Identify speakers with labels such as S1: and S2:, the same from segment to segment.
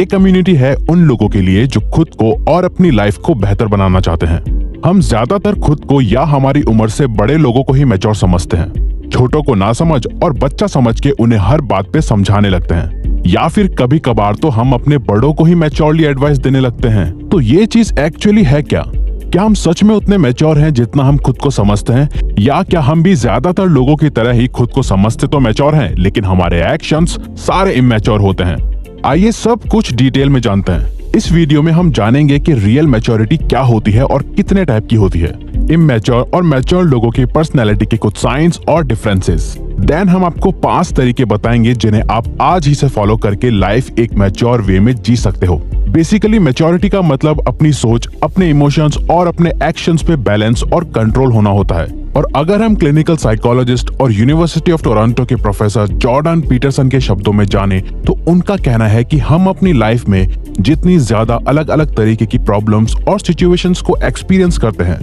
S1: एक कम्युनिटी है उन लोगों के लिए जो खुद को और अपनी लाइफ को बेहतर बनाना चाहते हैं। हम ज्यादातर खुद को या हमारी उम्र से बड़े लोगों को ही मैच्योर समझते हैं। छोटों को ना समझ और बच्चा समझ के उन्हें हर बात पे समझाने लगते हैं, या फिर कभी कभार तो हम अपने बड़ों को ही मैच्योरली एडवाइस देने लगते हैं। तो ये चीज एक्चुअली है क्या? क्या हम सच में उतने मैच्योर हैं जितना हम खुद को समझते हैं, या क्या हम भी ज्यादातर लोगों की तरह ही खुद को समझते तो मैच्योर हैं लेकिन हमारे एक्शंस सारे इमैच्योर होते हैं? आइए सब कुछ डिटेल में जानते हैं। इस वीडियो में हम जानेंगे कि रियल मैच्योरिटी क्या होती है और कितने टाइप की होती है, इमैच्योर और मैच्योर लोगों की पर्सनैलिटी के कुछ साइंस और डिफरेंसेस। देन हम आपको 5 तरीके बताएंगे जिन्हें आप आज ही से फॉलो करके लाइफ एक मैच्योर वे में जी सकते हो। बेसिकली मैच्योरिटी का मतलब अपनी सोच, अपने इमोशंस और अपने एक्शंस पे बैलेंस और कंट्रोल होना होता है। और अगर हम क्लिनिकल साइकोलॉजिस्ट और यूनिवर्सिटी ऑफ टोरंटो के प्रोफेसर जॉर्डन पीटरसन के शब्दों में जाने तो उनका कहना है कि हम अपनी लाइफ में जितनी ज्यादा अलग अलग तरीके की प्रॉब्लम्स और सिचुएशंस को एक्सपीरियंस करते हैं,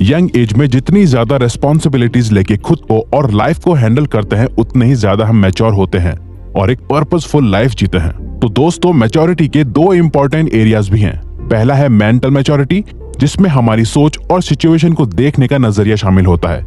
S1: यंग एज में जितनी ज्यादा रेस्पॉन्सिबिलिटीज लेके खुद को और लाइफ को हैंडल करते हैं, उतने ही ज्यादा हम मैच्योर होते हैं और एक पर्पसफुल लाइफ जीते हैं। तो दोस्तों, मैच्योरिटी के 2 इंपॉर्टेंट एरियाज भी हैं। पहला है मेंटल मैच्योरिटी, जिसमें हमारी सोच और सिचुएशन को देखने का नजरिया शामिल होता है।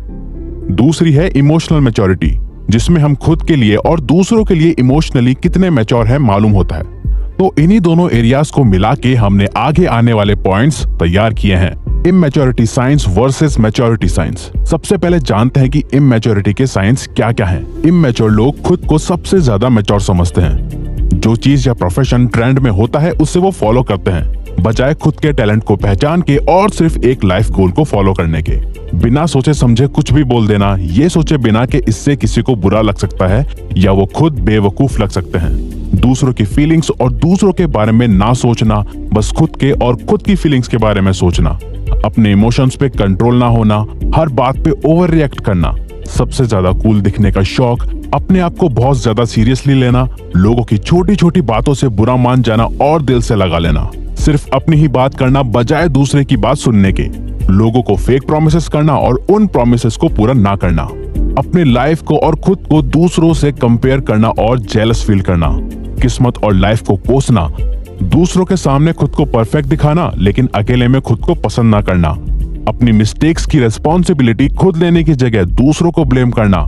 S1: दूसरी है इमोशनल मैच्योरिटी, जिसमें हम खुद के लिए और दूसरों के लिए इमोशनली कितने मैच्योर हैं मालूम होता है। तो इन्हीं दोनों एरियाज को मिला के हमने आगे आने वाले पॉइंट्स तैयार किए हैं। Immaturity science versus maturity science. सबसे पहले जानते हैं कि इमैच्योरिटी के साइंस क्या क्या हैं। इमैच्योर लोग खुद को सबसे ज्यादा मैच्योर समझते हैं। जो चीज या प्रोफेशन ट्रेंड में होता है उसे वो फॉलो करते हैं, बजाय खुद के टैलेंट को पहचान के और सिर्फ एक लाइफ गोल को फॉलो करने के। बिना सोचे समझे कुछ भी बोल देना, ये सोचे बिना कि इससे किसी को बुरा लग सकता है या वो खुद बेवकूफ लग सकते हैं। दूसरों की फीलिंग्स और दूसरों के बारे में ना सोचना, बस खुद के और खुद की फीलिंग्स के बारे में सोचना। अपने इमोशंस पे कंट्रोल ना होना, हर बात पे ओवर रिएक्ट करना, सबसे ज्यादा कूल दिखने का शौक, अपने आप को बहुत ज्यादा सीरियसली लेना, लोगों की छोटी छोटी बातों से बुरा मान जाना और दिल से लगा लेना, सिर्फ अपनी ही बात करना बजाय दूसरे की बात सुनने के, लोगों को फेक प्रॉमिसेस करना और उन प्रॉमिसेस को पूरा ना करना, अपने लाइफ को और खुद को दूसरों से कंपेयर करना और जेलस फील करना, किस्मत और लाइफ को कोसना, दूसरों के सामने खुद को परफेक्ट दिखाना लेकिन अकेले में खुद को पसंद ना करना, अपनी मिस्टेक्स की रिस्पॉन्सिबिलिटी खुद लेने की जगह दूसरों को ब्लेम करना।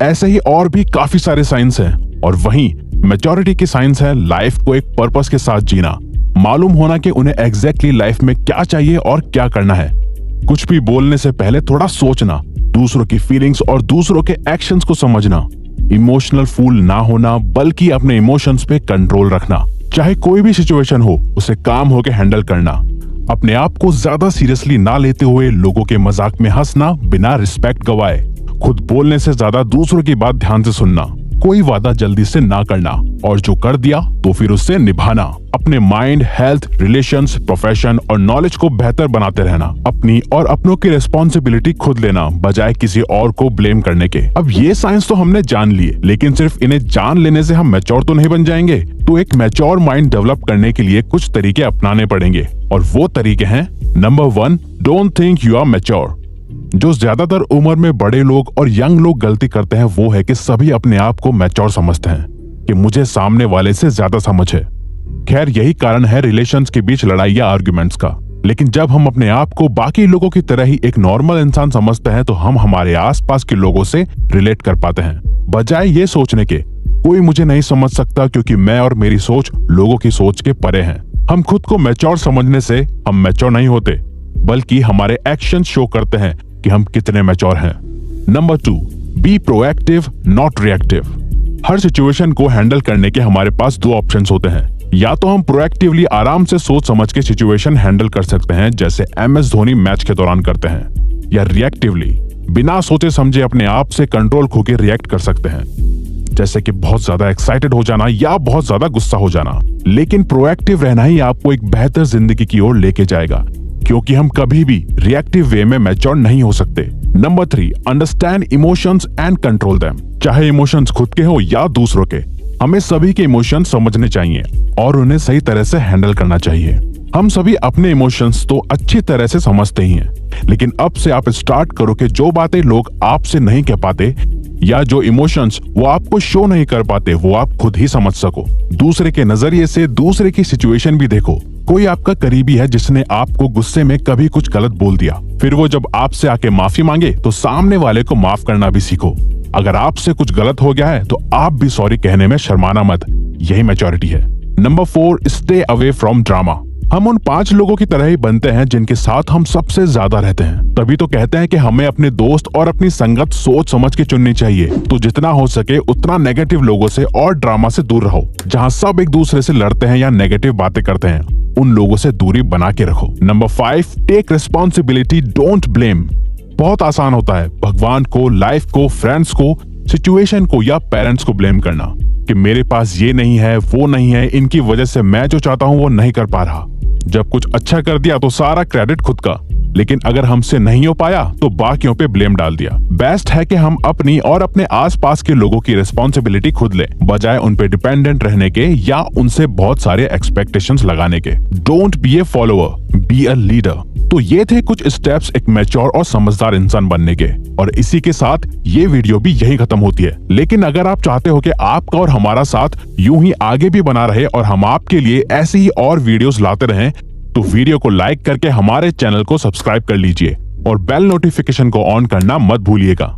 S1: ऐसे ही और भी काफी सारे साइंस हैं। और वहीं मैच्योरिटी की साइंस है लाइफ को एक पर्पस के साथ जीना, मालूम होना कि उन्हें एग्जैक्टली लाइफ में क्या चाहिए और क्या करना है। कुछ भी बोलने से पहले थोड़ा सोचना, दूसरों की फीलिंग्स और दूसरों के एक्शंस को समझना, इमोशनल फूल ना होना बल्कि अपने इमोशंस पे कंट्रोल रखना, चाहे कोई भी सिचुएशन हो उसे काम होके हैंडल करना, अपने आप को ज्यादा सीरियसली ना लेते हुए लोगों के मजाक में हंसना बिना रिस्पेक्ट गवाए, खुद बोलने से ज्यादा दूसरों की बात ध्यान से सुनना, कोई वादा जल्दी से ना करना और जो कर दिया तो फिर उससे निभाना, अपने माइंड, हेल्थ, रिलेशंस, प्रोफेशन और नॉलेज को बेहतर बनाते रहना, अपनी और अपनों की रिस्पॉन्सिबिलिटी खुद लेना बजाय किसी और को ब्लेम करने के। अब ये साइंस तो हमने जान लिए, लेकिन सिर्फ इन्हें जान लेने से हम मैच्योर तो नहीं बन जाएंगे। तो एक मैच्योर माइंड डेवलप करने के लिए कुछ तरीके अपनाने पड़ेंगे और वो तरीके हैं, number 1, don't think you are mature. जो ज्यादातर उम्र में बड़े लोग और यंग लोग गलती करते हैं वो है कि सभी अपने आप को मैच्योर समझते हैं कि मुझे सामने वाले से ज्यादा समझ है। खैर, यही कारण है रिलेशंस के बीच लड़ाई या आर्ग्यूमेंट्स का। लेकिन जब हम अपने आप को बाकी लोगों की तरह ही एक नॉर्मल इंसान समझते हैं तो हम हमारे आसपास के लोगों से रिलेट कर पाते हैं, बजाय ये सोचने के कोई मुझे नहीं समझ सकता क्योंकि मैं और मेरी सोच लोगों की सोच के परे हैं। हम खुद को मैच्योर समझने से हम मैच्योर नहीं होते, बल्कि हमारे एक्शन शो करते हैं कि हम कितने मैच्योर हैं। Number 2, be proactive not reactive. Her situation को हैंडल करने के हमारे पास 2 ऑप्शंस होते हैं। या तो हम प्रोएक्टिवली आराम से सोच समझ के सिचुएशन हैंडल कर सकते हैं, जैसे MS धोनी मैच के दौरान करते हैं, या रिएक्टिवली बिना सोचे समझे अपने आप से कंट्रोल खो के रिएक्ट कर सकते हैं, जैसे कि बहुत ज्यादा एक्साइटेड हो जाना या बहुत ज्यादा गुस्सा हो जाना। लेकिन प्रोएक्टिव रहना ही आपको एक बेहतर जिंदगी की ओर लेके जाएगा, क्योंकि हम कभी भी रिएक्टिव वे में मैच्योर नहीं हो सकते। Number 3, understand emotions and control them. चाहे इमोशंस खुद के हो या दूसरों के, हमें सभी के इमोशंस समझने चाहिए और उन्हें सही तरह से हैंडल करना चाहिए। हम सभी अपने इमोशंस तो अच्छी तरह से समझते ही हैं, लेकिन अब से आप स्टार्ट करो कि जो बातें लोग आपसे नहीं कह पाते या जो इमोशंस वो आपको शो नहीं कर पाते वो आप खुद ही समझ सको। दूसरे के नजरिए से दूसरे की सिचुएशन भी देखो। कोई आपका करीबी है जिसने आपको गुस्से में कभी कुछ गलत बोल दिया, फिर वो जब आपसे आके माफी मांगे तो सामने वाले को माफ करना भी सीखो। अगर आपसे कुछ गलत हो गया है तो आप भी सॉरी कहने में शर्माना मत, यही मैच्योरिटी है। Number 4, stay away from drama. हम उन 5 लोगों की तरह ही बनते हैं जिनके साथ हम सबसे ज्यादा रहते हैं। तभी तो कहते हैं कि हमें अपने दोस्त और अपनी संगत सोच समझ के चुननी चाहिए। तो जितना हो सके उतना नेगेटिव लोगों से और ड्रामा से दूर रहो। जहां सब एक दूसरे से लड़ते हैं या नेगेटिव बातें करते हैं, उन लोगों से दूरी बना के रखो। Number 5, take responsibility, don't blame. बहुत आसान होता है भगवान को, लाइफ को, फ्रेंड्स को, सिचुएशन को या पेरेंट्स को ब्लेम करना कि मेरे पास ये नहीं है, वो नहीं है, इनकी वजह से मैं जो चाहता हूं वो नहीं कर पा रहा। जब कुछ अच्छा कर दिया तो सारा क्रेडिट खुद का, लेकिन अगर हमसे नहीं हो पाया तो बाकियों पे ब्लेम डाल दिया। बेस्ट है कि हम अपनी और अपने आसपास के लोगों की रिस्पॉन्सिबिलिटी खुद लें, बजाय उन पे डिपेंडेंट रहने के या उनसे बहुत सारे एक्सपेक्टेशंस लगाने के। Don't be A follower, be a leader. तो ये थे कुछ स्टेप्स एक मैच्योर और समझदार इंसान बनने के, और इसी के साथ ये वीडियो भी यही खत्म होती है। लेकिन अगर आप चाहते हो कि आपका और हमारा साथ यूं ही आगे भी बना रहे और हम आपके लिए ऐसे ही और वीडियोस लाते रहें, तो वीडियो को लाइक करके हमारे चैनल को सब्सक्राइब कर लीजिए और बेल नोटिफिकेशन को ऑन करना मत भूलिएगा।